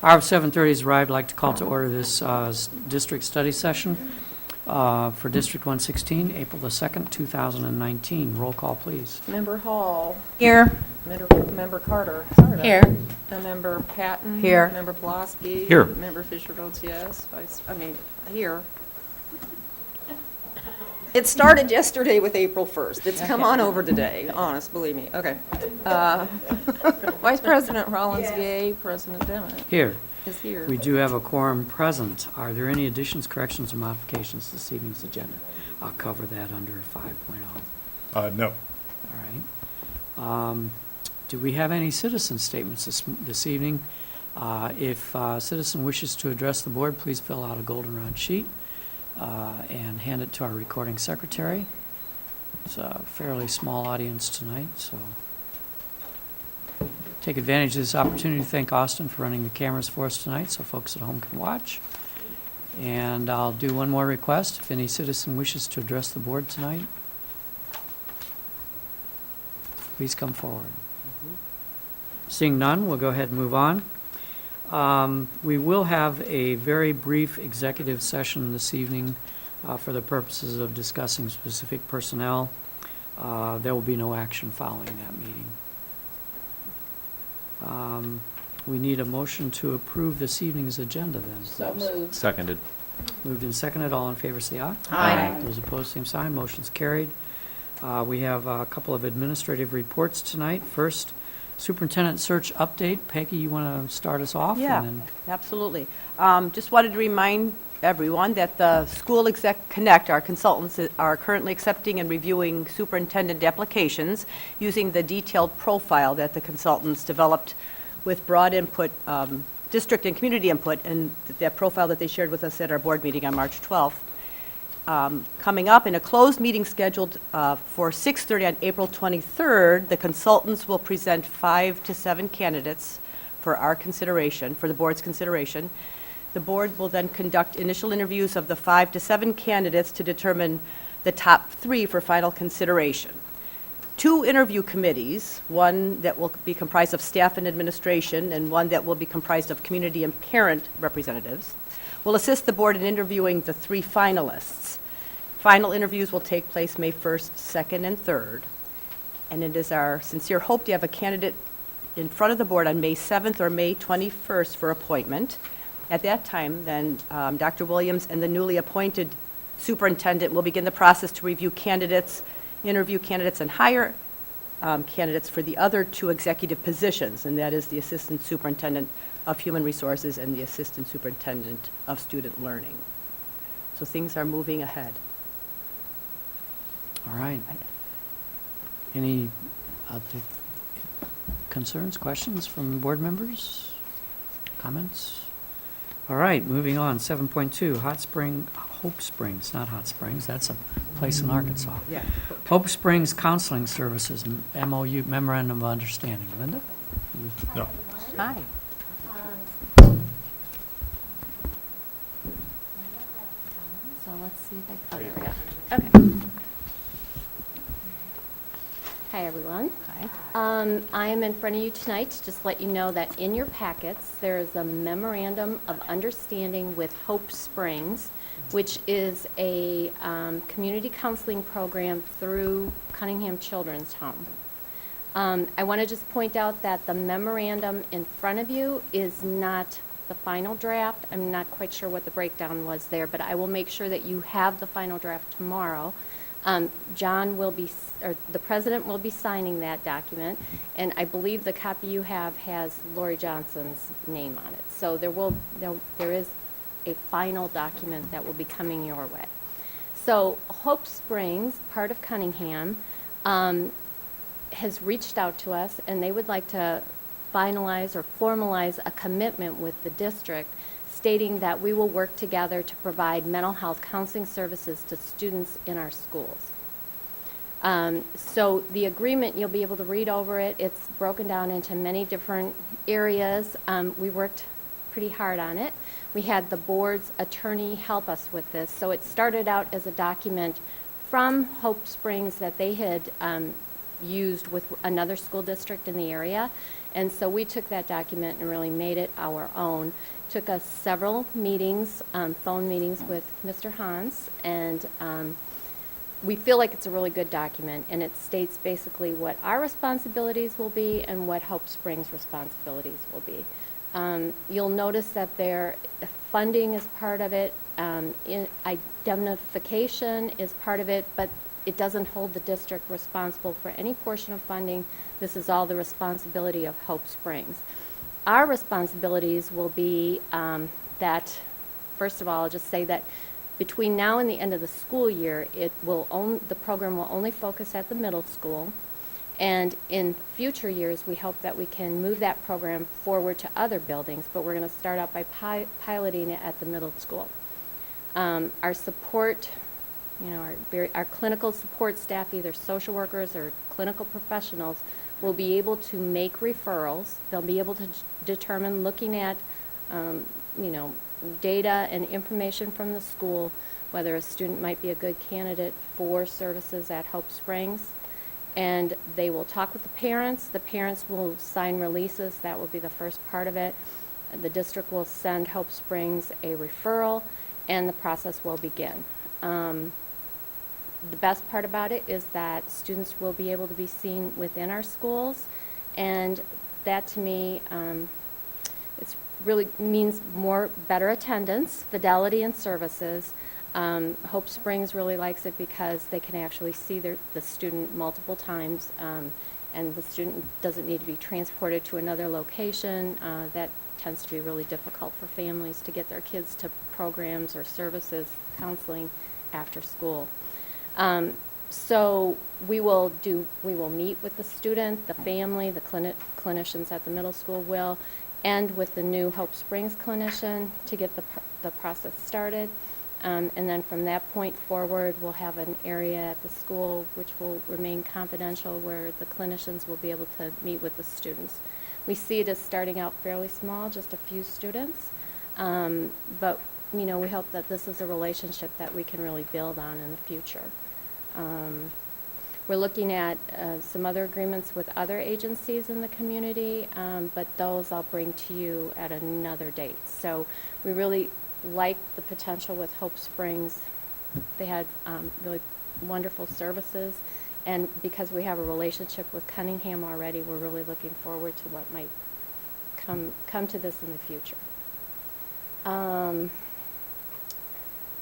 Hour of 7:30 has arrived. I'd like to call to order this district study session for District 116, April the 2nd, 2019. Roll call, please. Member Hall. Here. Member Carter. Sorry. Here. Member Patton. Here. Member Pulaski. Here. Member Fisher votes yes. Here. It started yesterday with April 1st. It's come on over today, honest, believe me. Okay. Vice President Rollins Gay, President Demmett Here. is here. We do have a quorum present. Are there any additions, corrections, or modifications to this evening's agenda? I'll cover that under 5.0. No. All right. Do we have any citizen statements this evening? If a citizen wishes to address the board, please fill out a goldenrod sheet and hand it to our recording secretary. It's a fairly small audience tonight, so take advantage of this opportunity to thank Austin for running the cameras for us tonight so folks at home can watch. And I'll do one more request. If any citizen wishes to address the board tonight, please come forward. Seeing none, we'll go ahead and move on. We will have a very brief executive session this evening for the purposes of discussing specific personnel. There will be no action following that meeting. We need a motion to approve this evening's agenda then. So moved. Seconded. Moved and seconded. All in favor, say aye. Aye. Those opposed, same sign. Motion's carried. We have a couple of administrative reports tonight. First, Superintendent Search update. Peggy, you want to start us off? Yeah, And then absolutely. Just wanted to remind everyone that the School Exec Connect, our consultants, are currently accepting and reviewing superintendent applications using the detailed profile that the consultants developed with broad input, district and community input, and that profile that they shared with us at our board meeting on March 12th. Coming up in a closed meeting scheduled for 6:30 on April 23rd, the consultants will present 5 to 7 candidates for our consideration, for the board's consideration. The board will then conduct initial interviews of the 5 to 7 candidates to determine the top 3 for final consideration. 2 interview committees, one that will be comprised of staff and administration, and one that will be comprised of community and parent representatives, will assist the board in interviewing the 3 finalists. Final interviews will take place May 1st, 2nd, and 3rd. And it is our sincere hope to have a candidate in front of the board on May 7th or May 21st for appointment. At that time, then, Dr. Williams and the newly appointed superintendent will begin the process to review candidates, interview candidates, and hire candidates for the other 2 executive positions, and that is the Assistant Superintendent of Human Resources and the Assistant Superintendent of Student Learning. So things are moving ahead. all right. Any other concerns, questions from board members? Comments? All right, moving on. 7.2, Hope Springs, not Hot Springs. That's a place in Arkansas. Yeah. Hope Springs Counseling Services, MOU, Memorandum of Understanding. Linda? No. Hi. So let's see if I, oh, there we go. Okay. Hi, everyone. Hi. I am in front of you tonight to just let you know that in your packets, there is a memorandum of understanding with Hope Springs, which is a community counseling program through Cunningham Children's Home. I want to just point out that the memorandum in front of you is not the final draft. I'm not quite sure what the breakdown was there, but I will make sure that you have the final draft tomorrow. John will be, or the president will be signing that document, and I believe the copy you have has Lori Johnson's name on it. So there is a final document that will be coming your way. So Hope Springs, part of Cunningham, has reached out to us, and they would like to finalize or formalize a commitment with the district stating that we will work together to provide mental health counseling services to students in our schools. So the agreement, you'll be able to read over it. It's broken down into many different areas. We worked pretty hard on it. We had the board's attorney help us with this. So it started out as a document from Hope Springs that they had used with another school district in the area. And so we took that document and really made it our own. Took us several meetings, phone meetings with Mr. Hans, and we feel like it's a really good document, and it states basically what our responsibilities will be and what Hope Springs' responsibilities will be. You'll notice that their funding is part of it, indemnification is part of it, but it doesn't hold the district responsible for any portion of funding. This is all the responsibility of Hope Springs. Our responsibilities will be that, first of all, I'll just say that between now and the end of the school year, the program will only focus at the middle school. And in future years, we hope that we can move that program forward to other buildings, but we're going to start out by piloting it at the middle school. Our support, our clinical support staff, either social workers or clinical professionals, will be able to make referrals. They'll be able to determine, looking at, data and information from the school, whether a student might be a good candidate for services at Hope Springs. And they will talk with the parents. The parents will sign releases. That will be the first part of it. The district will send Hope Springs a referral, and the process will begin. The best part about it is that students will be able to be seen within our schools, and that to me, it really means better attendance, fidelity in services. Hope Springs really likes it because they can actually see the student multiple times, and the student doesn't need to be transported to another location. That tends to be really difficult for families to get their kids to programs or services, counseling after school. So we will meet with the student, the family, the clinicians at the middle school will, and with the new Hope Springs clinician to get the process started. And then from that point forward, we'll have an area at the school which will remain confidential, where the clinicians will be able to meet with the students. We see it as starting out fairly small, just a few students, but we hope that this is a relationship that we can really build on in the future. We're looking at some other agreements with other agencies in the community, but those I'll bring to you at another date. So we really like the potential with Hope Springs. They had really wonderful services, and because we have a relationship with Cunningham already, we're really looking forward to what might come to this in the future.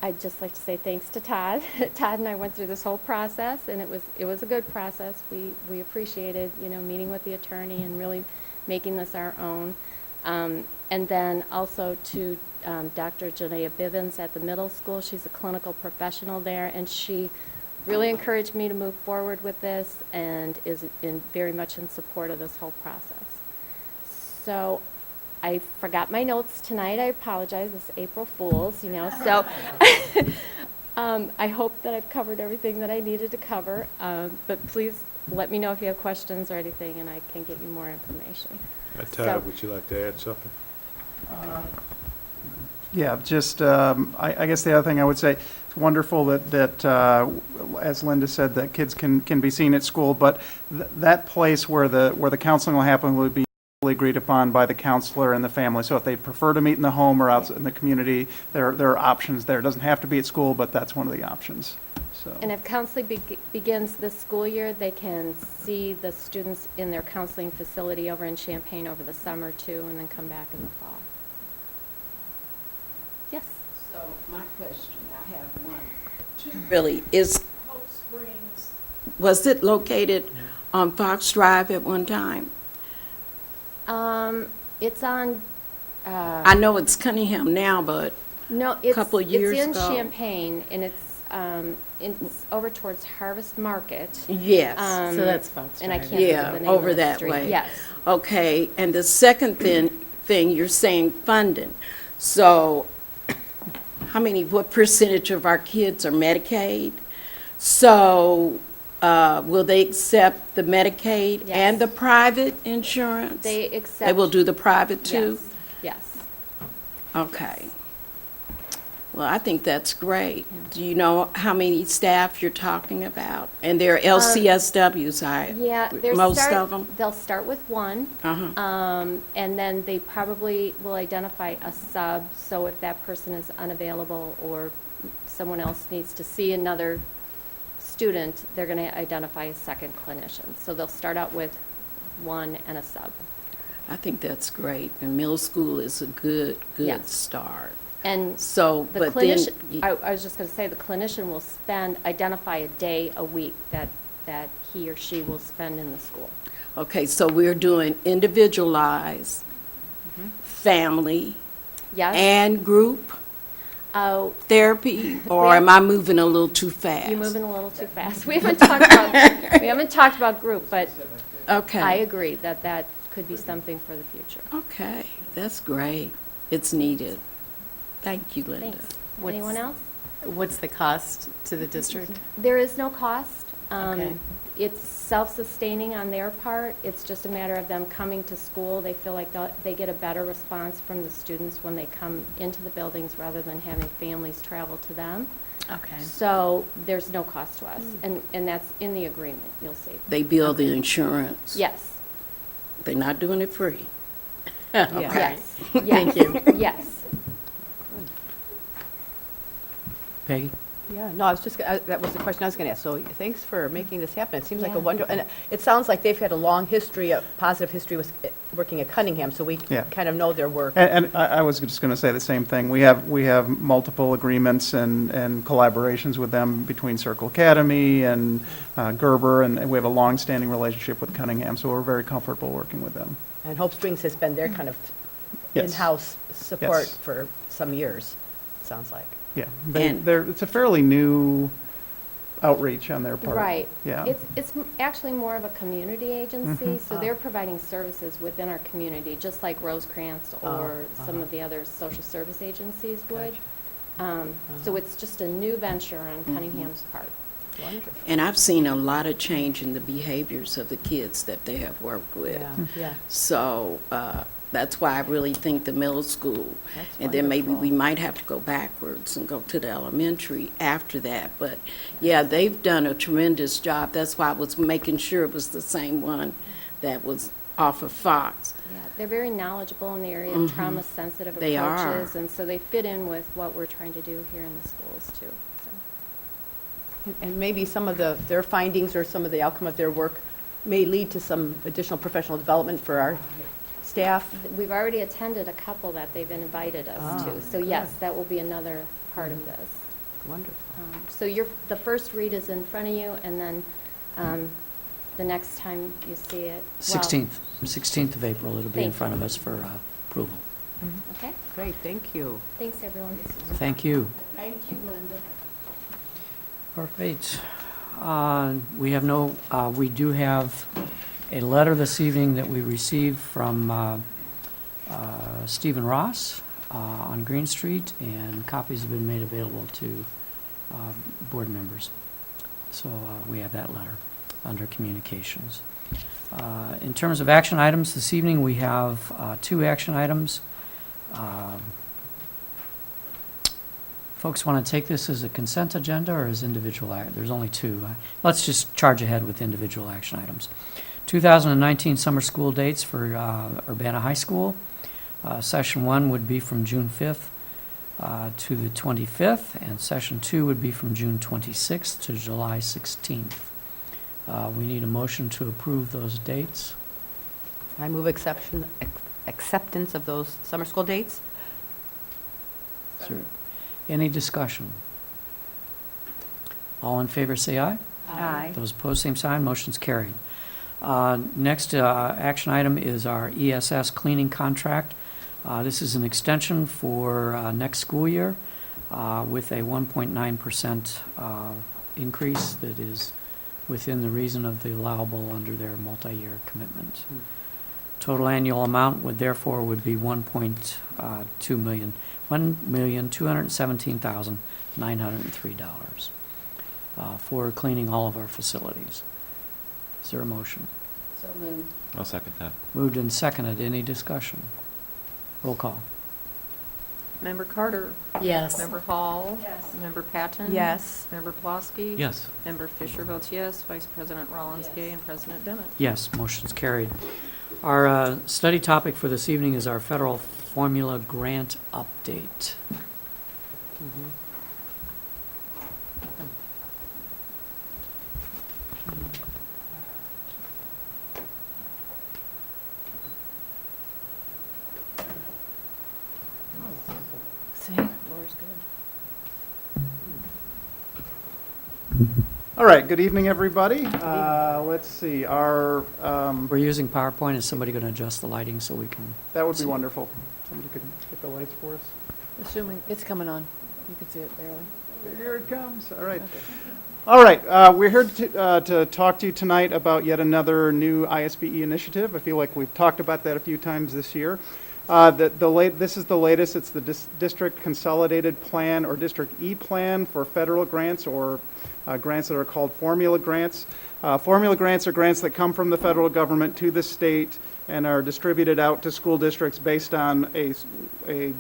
I'd just like to say thanks to Todd. Todd and I went through this whole process, and it was a good process. We appreciated meeting with the attorney and really making this our own. And then also to Dr. Janea Bivens at the middle school. She's a clinical professional there, and she really encouraged me to move forward with this and is very much in support of this whole process. So I forgot my notes tonight. I apologize. It's April Fool's, so I hope that I've covered everything that I needed to cover, but please let me know if you have questions or anything, and I can get you more information. Todd, would you like to add something? Yeah, just, I guess the other thing I would say, it's wonderful that as Linda said, that kids can be seen at school, but that place where the counseling will happen would be agreed upon by the counselor and the family. So if they prefer to meet in the home or out in the community, there are options there. It doesn't have to be at school, but that's one of the options. So. And if counseling begins this school year, they can see the students in their counseling facility over in Champaign over the summer too, and then come back in the fall. Yes? So my question, I have one. Really, is Hope Springs, was it located on Fox Drive at one time? It's on. I know it's Cunningham now, but No, a couple of years it's in ago. Champaign, and it's over towards Harvest Market. Yes. So that's Fox And I Drive. can't think of Yeah, the name over of the that street. way. Yes. Okay, and the second thing you're saying funding. So what percentage of our kids are Medicaid? So will they accept the Medicaid Yes. and the private insurance? They accept. They will do the private too? Yes. Yes. Okay. Well, I think that's great. Do you know how many staff you're talking about? And they're LCSWs, Yeah, they're most of them? They'll start with one, Uh-huh. and then they probably will identify a sub, so if that person is unavailable or someone else needs to see another student, they're going to identify a second clinician. So they'll start out with one and a sub. I think that's great. And middle school is a good Yes. start. And So, the but then, clinician, I was just going to say, the clinician will identify a day a week that he or she will spend in the school. okay, so we're doing individualized, family, Yes? and group Oh, therapy, or Yeah. am I moving a little too fast? you're moving a little too fast. We haven't talked about group, but Okay. I agree that could be something for the future. Okay, that's great. It's needed. Thank you, Linda. Thanks. Anyone else? What's the cost to the district? There is no cost. Okay. It's self-sustaining on their part. It's just a matter of them coming to school. They feel like they get a better response from the students when they come into the buildings rather than having families travel to them. Okay. So there's no cost to us, and that's in the agreement, you'll see. They bill the insurance. Yes, They're not doing it free. yes, Thank yes, you. yes. Peggy? Yeah, no, I was just, that was the question I was going to ask. So thanks for making this happen. It seems like a Yeah. wonderful, and it sounds like they've had a long history, a positive history with working at Cunningham, so we Yeah. kind of know their work. And I was just going to say the same thing. We have multiple agreements and collaborations with them between Circle Academy and Gerber, and we have a long-standing relationship with Cunningham, so we're very comfortable working with them. And Hope Springs has been their kind of Yes. in-house support Yes. for some years, it sounds like. Yeah, And- it's a fairly new outreach on their part. Right. Yeah. It's actually more of a community agency, Mhm. so they're providing services within our community, just like Rosecrans or some of the other social service agencies would. So it's just a new venture on Cunningham's part. Wonderful. And I've seen a lot of change in the behaviors of the kids that they have worked with. Yeah, yeah. So that's why I really think the middle school, That's and then maybe wonderful. we might have to go backwards and go to the elementary after that. But yeah, they've done a tremendous job. That's why I was making sure it was the same one that was off of Fox. Yeah, they're very knowledgeable in the area of trauma-sensitive They are. approaches, and so they fit in with what we're trying to do here in the schools, too. So. And maybe some of their findings or some of the outcome of their work may lead to some additional professional development for our staff. We've already attended a couple that they've invited us to, so yes, that will be another part of this. Wonderful. So the first read is in front of you, and then the next time you see it. well, 16th of April, it'll be in Thank front of us for approval. Okay, Great, thank you. thanks, everyone. Thank you. Thank you, Linda. All right. We do have a letter this evening that we received from Stephen Ross on Green Street, and copies have been made available to board members. So we have that letter under communications. In terms of action items, this evening we have 2 action items. Folks want to take this as a consent agenda or as individual act? There's only 2. Let's just charge ahead with individual action items. 2019 summer school dates for Urbana High School. Session 1 would be from June 5th to the 25th, and Session 2 would be from June 26th to July 16th. We need a motion to approve those dates. I move acceptance of those summer school dates. Is there any discussion? All in favor, say aye. Aye. Those opposed, same sign. Motion's carried. Next action item is our ESS cleaning contract. This is an extension for next school year with a 1.9% increase that is within the reason of the allowable under their multi-year commitment. Total annual amount would therefore be $1.2 million, $1,217,903 for cleaning all of our facilities. Is there a motion? So moved. I'll second that. Moved and seconded. Any discussion? Roll call. Member Carter? Yes. Member Hall? Yes. Member Patton? Yes. Member Plosky? Yes. Member Fisher votes yes. Vice President Rollins Gay and President Demmett. Yes, motion's carried. Our study topic for this evening is our federal formula grant update. See? All right, good evening, everybody. Let's see, We're using PowerPoint. Is somebody going to adjust the lighting so we can? that would be wonderful. Somebody could get the lights for us. Assuming it's coming on. You can see it barely. Here it comes. All right. All right. We're here to talk to you tonight about yet another new ISBE initiative. I feel like we've talked about that a few times this year. This is the latest. It's the District Consolidated Plan or District EPLAN for federal grants or grants that are called formula grants. Formula grants are grants that come from the federal government to the state and are distributed out to school districts based on a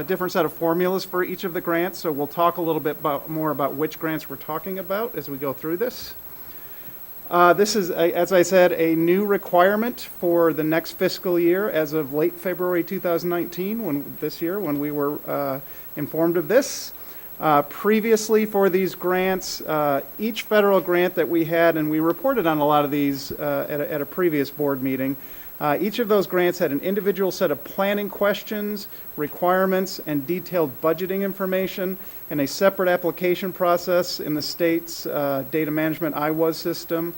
different set of formulas for each of the grants. So we'll talk a little bit more about which grants we're talking about as we go through this. This is, as I said, a new requirement for the next fiscal year as of late February 2019, when we were informed of this. Previously for these grants, each federal grant that we had, and we reported on a lot of these at a previous board meeting, each of those grants had an individual set of planning questions, requirements, and detailed budgeting information, and a separate application process in the state's data management IWAS system.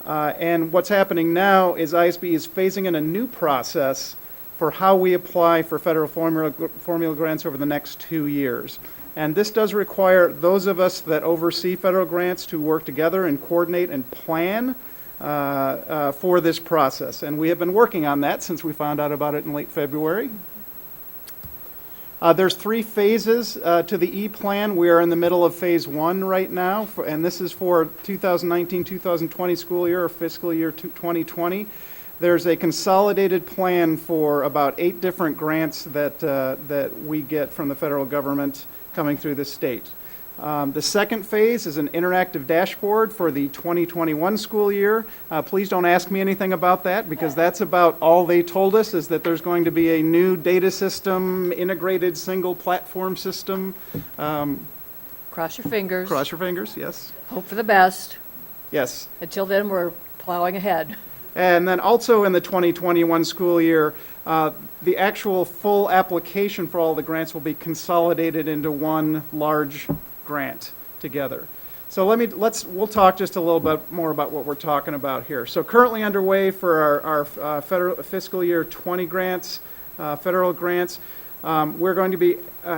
And what's happening now is ISB is phasing in a new process for how we apply for federal formula grants over the next 2 years. And this does require those of us that oversee federal grants to work together and coordinate and plan for this process. And we have been working on that since we found out about it in late February. There's 3 phases to the E-Plan. We are in the middle of phase 1 right now, and this is for 2019-2020 school year or fiscal year 2020. There's a consolidated plan for about 8 different grants that we get from the federal government coming through the state. The second phase is an interactive dashboard for the 2021 school year. Please don't ask me anything about that because that's about all they told us is that there's going to be a new data system, integrated single platform system. Cross your fingers. Cross your fingers, yes. Hope for the best. Yes. Until then, we're plowing ahead. And then also in the 2021 school year, the actual full application for all the grants will be consolidated into one large grant together. So we'll talk just a little bit more about what we're talking about here. So currently underway for our federal fiscal year 20 grants, federal grants. We're going to be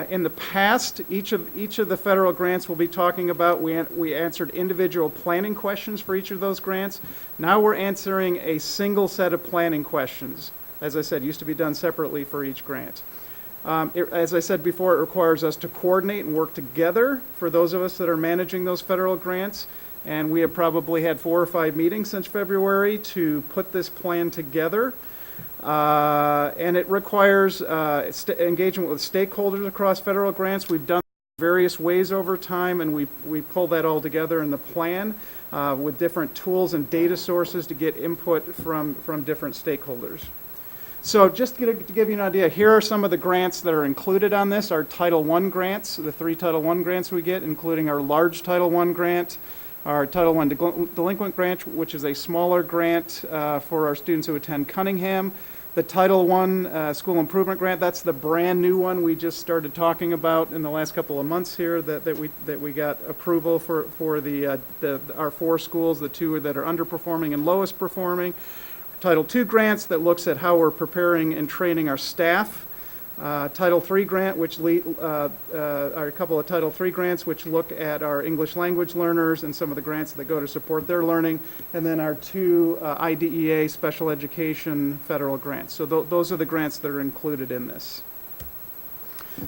in the past, each of the federal grants we'll be talking about, we answered individual planning questions for each of those grants. Now we're answering a single set of planning questions. As I said, used to be done separately for each grant. As I said before, it requires us to coordinate and work together for those of us that are managing those federal grants. And we have probably had 4 or 5 meetings since February to put this plan together. And it requires engagement with stakeholders across federal grants. We've done various ways over time, and we pull that all together in the plan with different tools and data sources to get input from different stakeholders. So just to give you an idea, here are some of the grants that are included on this, our Title I grants, the 3 Title I grants we get, including our large Title I grant, our Title I delinquent grant, which is a smaller grant for our students who attend Cunningham. The Title I school improvement grant, that's the brand new one we just started talking about in the last couple of months here that we got approval for our 4 schools, the 2 that are underperforming and lowest performing. Title II grants that looks at how we're preparing and training our staff. Title III grant, which are a couple of Title III grants, which look at our English language learners and some of the grants that go to support their learning, and then our 2 IDEA special education federal grants. So those are the grants that are included in this.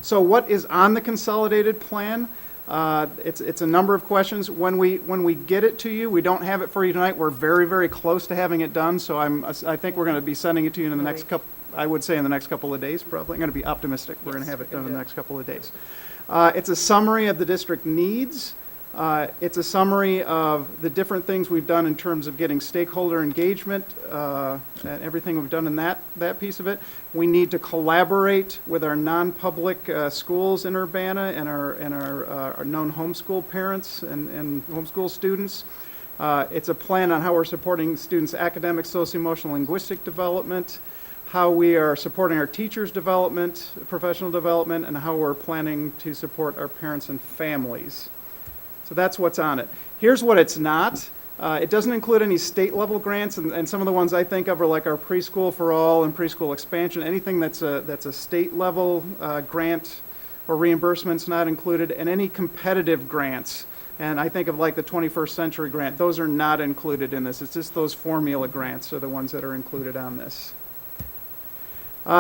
So what is on the consolidated plan? It's a number of questions. When we get it to you, we don't have it for you tonight. We're very, very close to having it done. So I think we're going to be sending it to you in the next I would say in the next couple of days, probably. I'm going to be optimistic. We're going to have it done in the next couple of days. It's a summary of the district needs. It's a summary of the different things we've done in terms of getting stakeholder engagement, and everything we've done in that piece of it. We need to collaborate with our non-public schools in Urbana and our known homeschool parents and homeschool students. It's a plan on how we're supporting students' academic, socio-emotional, linguistic development, how we are supporting our teachers' development, professional development, and how we're planning to support our parents and families. So that's what's on it. Here's what it's not. It doesn't include any state-level grants, and some of the ones I think of are like our Preschool for All and Preschool Expansion. Anything that's a state-level grant or reimbursement's not included, and any competitive grants. And I think of like the 21st Century Grant. Those are not included in this. It's just those formula grants are the ones that are included on this.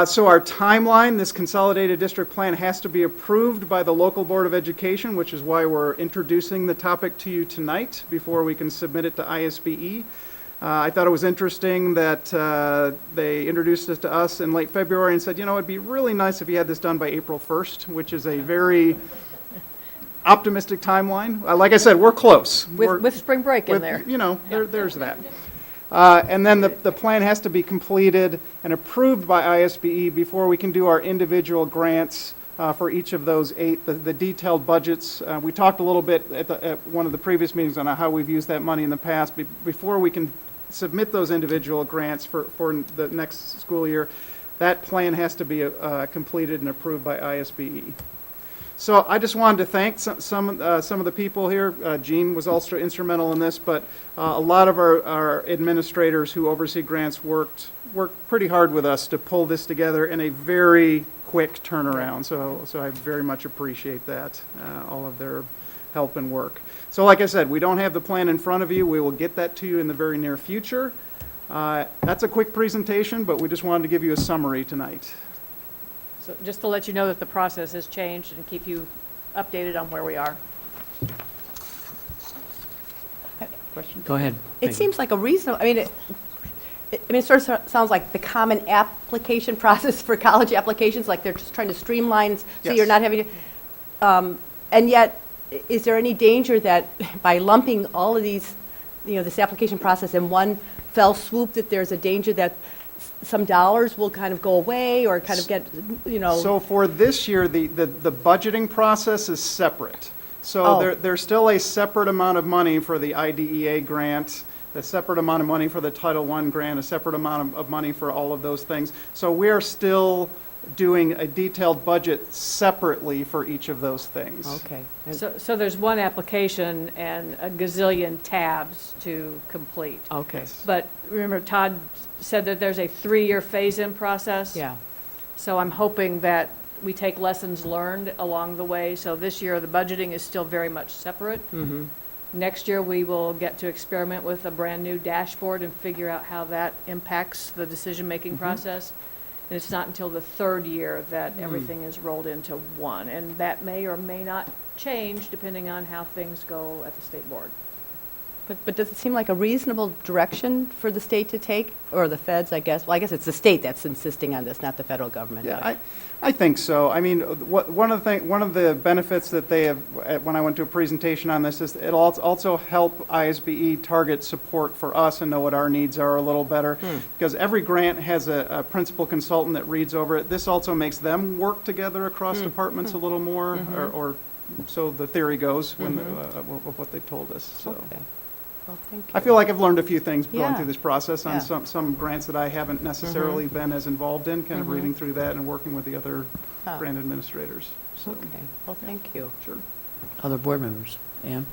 So our timeline, this consolidated district plan has to be approved by the local Board of Education, which is why we're introducing the topic to you tonight before we can submit it to ISBE. I thought it was interesting that they introduced it to us in late February and said, you know, it'd be really nice if you had this done by April 1st, which is a very optimistic timeline. Like I said, we're close. With spring break in there. You know, there's that. And then the plan has to be completed and approved by ISBE before we can do our individual grants for each of those 8, the detailed budgets. We talked a little bit at one of the previous meetings on how we've used that money in the past. Before we can submit those individual grants for the next school year, that plan has to be completed and approved by ISBE. So I just wanted to thank some of the people here. Jean was also instrumental in this, but a lot of our administrators who oversee grants worked pretty hard with us to pull this together in a very quick turnaround. So I very much appreciate that, all of their help and work. So like I said, we don't have the plan in front of you. We will get that to you in the very near future. That's a quick presentation, but we just wanted to give you a summary tonight. So just to let you know that the process has changed and keep you updated on where we are. Questions? Go ahead. It Peggy. seems like a reasonable, it sort of sounds like the common application process for college applications, like they're just trying to streamline, so Yes. you're not having to, and yet, is there any danger that by lumping all of these, this application process in one fell swoop, that there's a danger that some dollars will kind of go away or kind of get, So for this year, the budgeting process is separate. So Oh. there's still a separate amount of money for the IDEA grant, a separate amount of money for the Title I grant, a separate amount of money for all of those things. So we're still doing a detailed budget separately for each of those things. Okay. So there's one application and a gazillion tabs to complete. Okay, But remember, Todd said that there's a 3-year phase-in process. yeah. So I'm hoping that we take lessons learned along the way. So this year, the budgeting is still very much separate. Mm-hmm. Next year, we will get to experiment with a brand-new dashboard and figure out how that impacts the decision-making process. And it's not until the 3rd year that everything is rolled into one. And that may or may not change depending on how things go at the state board. But does it seem like a reasonable direction for the state to take, or the feds, I guess? Well, I guess it's the state that's insisting on this, not the federal government. Yeah, but- I think so. I mean, one of the benefits that they have, when I went to a presentation on this, is it'll also help ISBE target support for us and know what our needs are a little better. Because every grant has a principal consultant that reads over it. This also makes them work together across departments a little more, or so the theory goes when of what they've told us. So. Okay. Well, thank you. I feel like I've learned a few things going Yeah. through this process on Yeah. some grants that I haven't necessarily been as involved in, kind of reading through that and working with the other Ah. grant administrators. So, Okay, well, thank you. sure. Other board members? Ann?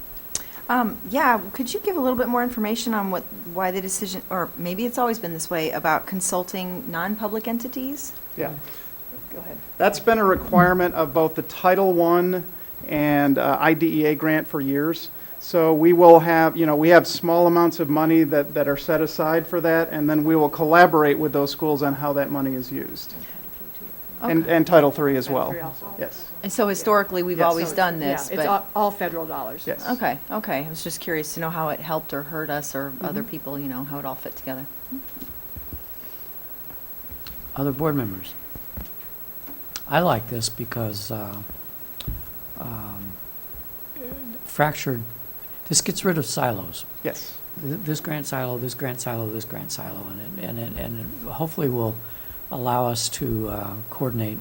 Yeah, could you give a little bit more information on why the decision, or maybe it's always been this way, about consulting non-public entities? Yeah. Go ahead. That's been a requirement of both the Title I and IDEA grant for years. So we will have, we have small amounts of money that are set aside for that, and then we will collaborate with those schools on how that money is used. And Title III as well. Title III also. Yes. And so historically, we've Yes. always done this, Yeah, it's but, all federal dollars. Yes. okay. I was just curious to know how it helped or hurt us or other people, how it all fit together. Other board members? I like this because fractured, this gets rid of silos. Yes. This grant silo, this grant silo, this grant silo, and it hopefully will allow us to coordinate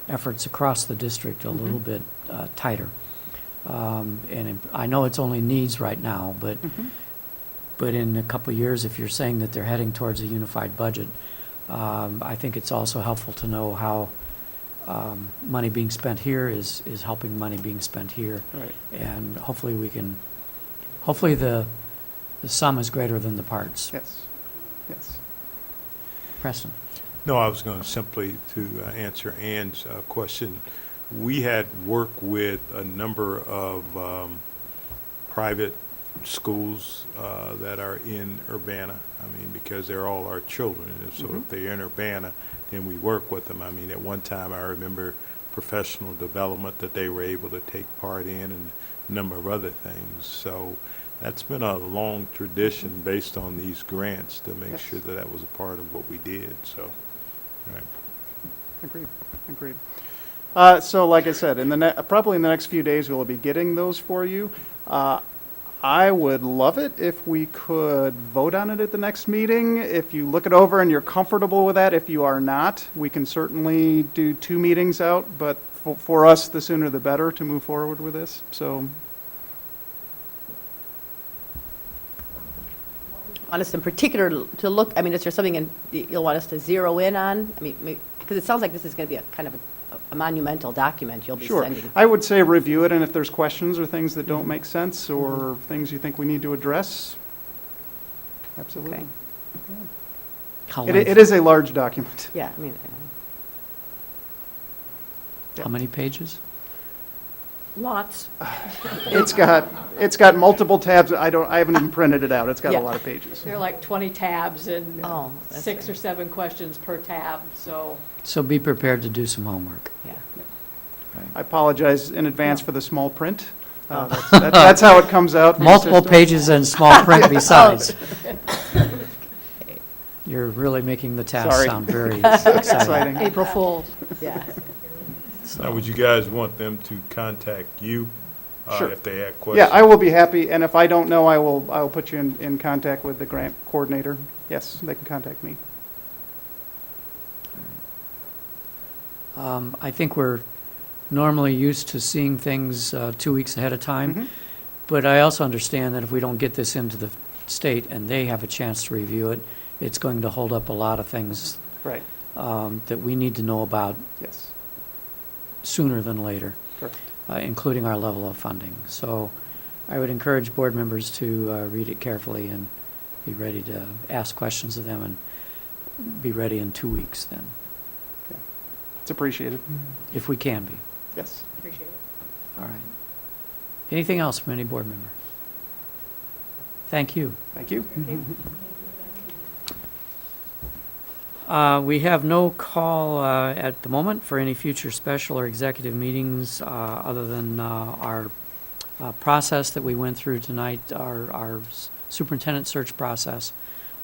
efforts across the district a little bit tighter. I know it's only needs right now, but in a couple of years, if you're saying that they're heading towards a unified budget, I think it's also helpful to know how money being spent here is helping money being spent here. Right. And hopefully hopefully the sum is greater than the parts. Yes. Yes. Preston? No, I was going to simply to answer Ann's question. We had worked with a number of private schools that are in Urbana. I mean, because they're all our children. And so if they're in Urbana, then we work with them. I mean, at one time, I remember professional development that they were able to take part in and a number of other things. So that's been a long tradition based on these grants to make Yes. sure that that was a part of what we did. So, right. Agreed, agreed. So like I said, probably in the next few days, we'll be getting those for you. I would love it if we could vote on it at the next meeting. If you look it over and you're comfortable with that, if you are not, we can certainly do 2 meetings out, but for us, the sooner the better to move forward with this, so. Want us in particular to look, I mean, is there something you'll want us to zero in on? I mean, because it sounds like this is going to be a kind of a monumental document you'll be Sure. sending. I would say review it, and if there's questions or things that don't make sense or things you think we need to address, absolutely. Okay. How It is a large document. Yeah, I mean, How many pages? Lots. It's got multiple tabs. I haven't even printed it out. It's got Yeah. a lot of pages. There are like 20 tabs and Oh, that's 6 or 7 questions per tab, so. So be prepared to do some homework. yeah. I apologize in advance for the small print. That's how it comes out. from the Multiple system. pages and small print besides. You're really making the task Sorry. sound very exciting. Exciting. April Fools. Yeah. Now, would you guys want them to contact you Sure. if they have Yeah, questions? I will be happy, and if I don't know, I will put you in contact with the grant coordinator. Yes, they can contact me. I think we're normally used to seeing things 2 weeks ahead of time, but I also understand that if we don't get this into the state and they have a chance to review it, it's going to hold up a lot of things Right, that we need to know about yes, sooner than later, correct. including our level of funding. So I would encourage board members to read it carefully and be ready to ask questions of them and be ready in 2 weeks then, It's appreciated. if we can be. Yes. Appreciate it. All right. Anything else from any board member? Thank you. Thank you. We have no call at the moment for any future special or executive meetings other than our process that we went through tonight. Our superintendent search process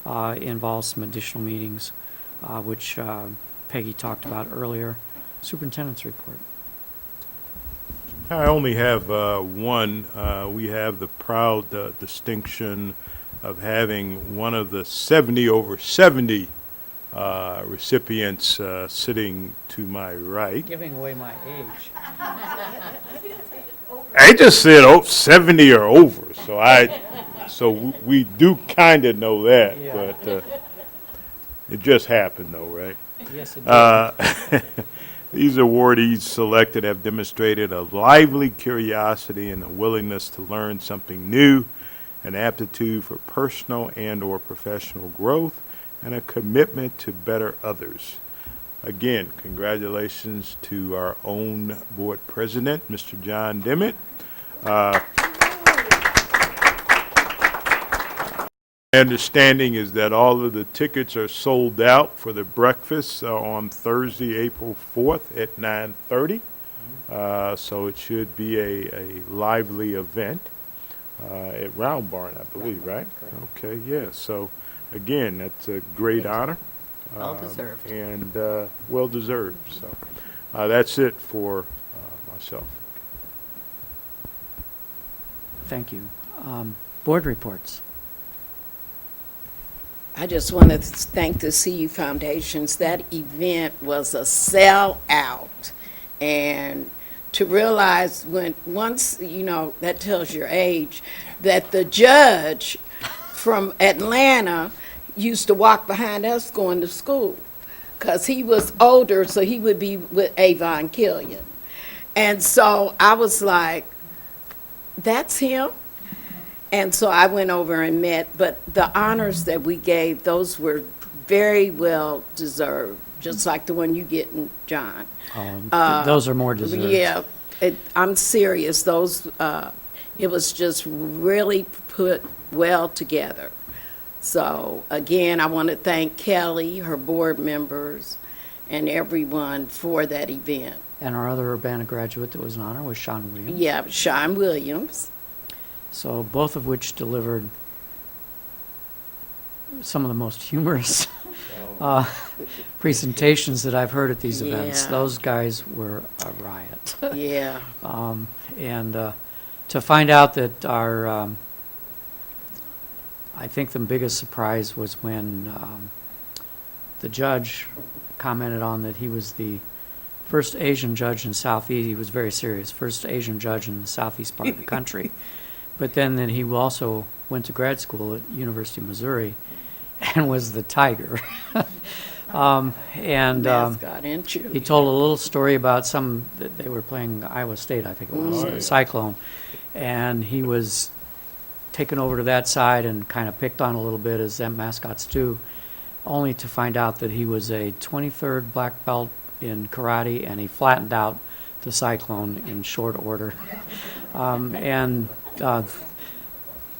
involves some additional meetings, which Peggy talked about earlier. Superintendent's report. I only have one. We have the proud distinction of having one of the 70 over 70 recipients sitting to my right. Giving away my age. I just said 70 or over, so we do kind of know that, Yeah. but it just happened though, right? Yes, it did. These awardees selected have demonstrated a lively curiosity and a willingness to learn something new, an aptitude for personal and/or professional growth, and a commitment to better others. Again, congratulations to our own board president, Mr. John Dimmitt. My understanding is that all of the tickets are sold out for the breakfast on Thursday, April 4th at 9:30. So it should be a lively event at Round Barn, I believe, right? Okay, yeah. So again, that's a great honor. Well-deserved. And well-deserved, so that's it for myself. Thank you. Board reports. I just want to thank the CU Foundations. That event was a sellout. And to realize once, that tells your age, that the judge from Atlanta used to walk behind us going to school because he was older, so he would be with Avon Killian. And so I was like, that's him? And so I went over and met, but the honors that we gave, those were very well deserved, just like the one you get, John. Those are more deserved. Yeah, I'm serious. Those, it was just really put well together. So again, I want to thank Kelly, her board members, and everyone for that event. And our other Urbana graduate that was in honor was Sean Williams. Yeah, Sean Williams. So both of which delivered some of the most humorous presentations that I've heard at these events. Yeah. Those guys were a riot. Yeah. And to find out that our, I think the biggest surprise was when the judge commented on that he was the first Asian judge in Southeast. He was very serious, first Asian judge in the southeast part of the country. But then he also went to grad school at University of Missouri and was the Tiger. Mascot and cheerleader. He told a little story about that they were playing Iowa State, I think it was, Oh, yeah. Cyclone. And he was taken over to that side and kind of picked on a little bit, as them mascots do, only to find out that he was a 23rd black belt in karate, and he flattened out the Cyclone in short order.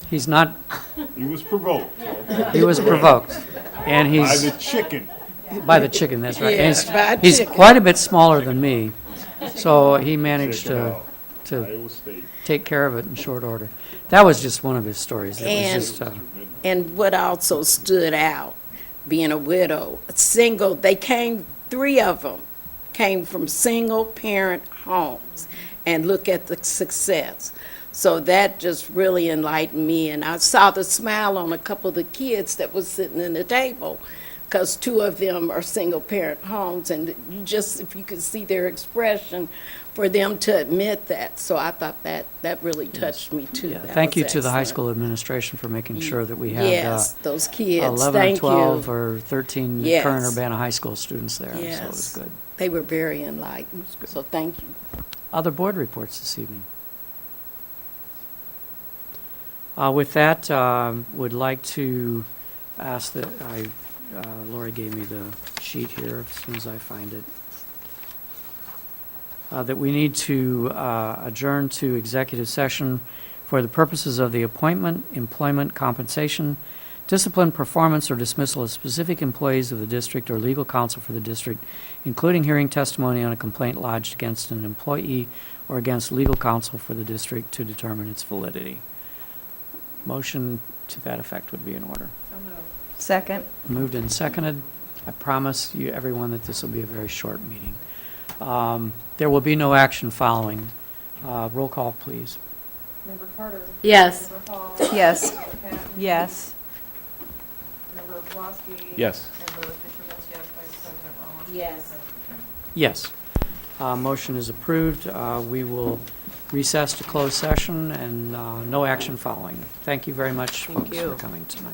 He's not, He was provoked he was provoked. And by he's, the chicken. by the chicken, that's right. And Yeah, by he's chicken. quite a bit smaller than me, so he managed Chicken to Iowa State. take care of it in short order. That was just one of his stories. It was And- just, And what also stood out, being a widow, three of them came from single-parent homes, and look at the success. So that just really enlightened me, and I saw the smile on a couple of the kids that was sitting in the table, because two of them are single-parent homes, and if you could see their expression for them to admit that. So I thought that really touched me too. yeah. That Thank was you to the high excellent. school administration for making sure that we had Yes, those kids, 11 or thank 12 you. or 13 Yes. current Urbana high school students there, so it was Yes. good. They were very enlightened, so thank you. Other board reports this evening? With that, would like to ask that Lori gave me the sheet here as soon as I find it. That we need to adjourn to executive session for the purposes of the appointment, employment, compensation, discipline, performance, or dismissal of specific employees of the district or legal counsel for the district, including hearing testimony on a complaint lodged against an employee or against legal counsel for the district to determine its validity. Motion to that effect would be in order. Second. Moved and seconded. I promise you, everyone, that this will be a very short meeting. There will be no action following. Roll call, please. Member Carter? Yes. Member Hall? Yes. Member Patton? Yes. Member Pulaski? Yes. Member Fisher, yes. Vice President Rollins? Yes. Yes. Motion is approved. We will recess to closed session and no action following. Thank you very much, Thank folks, you. for coming tonight.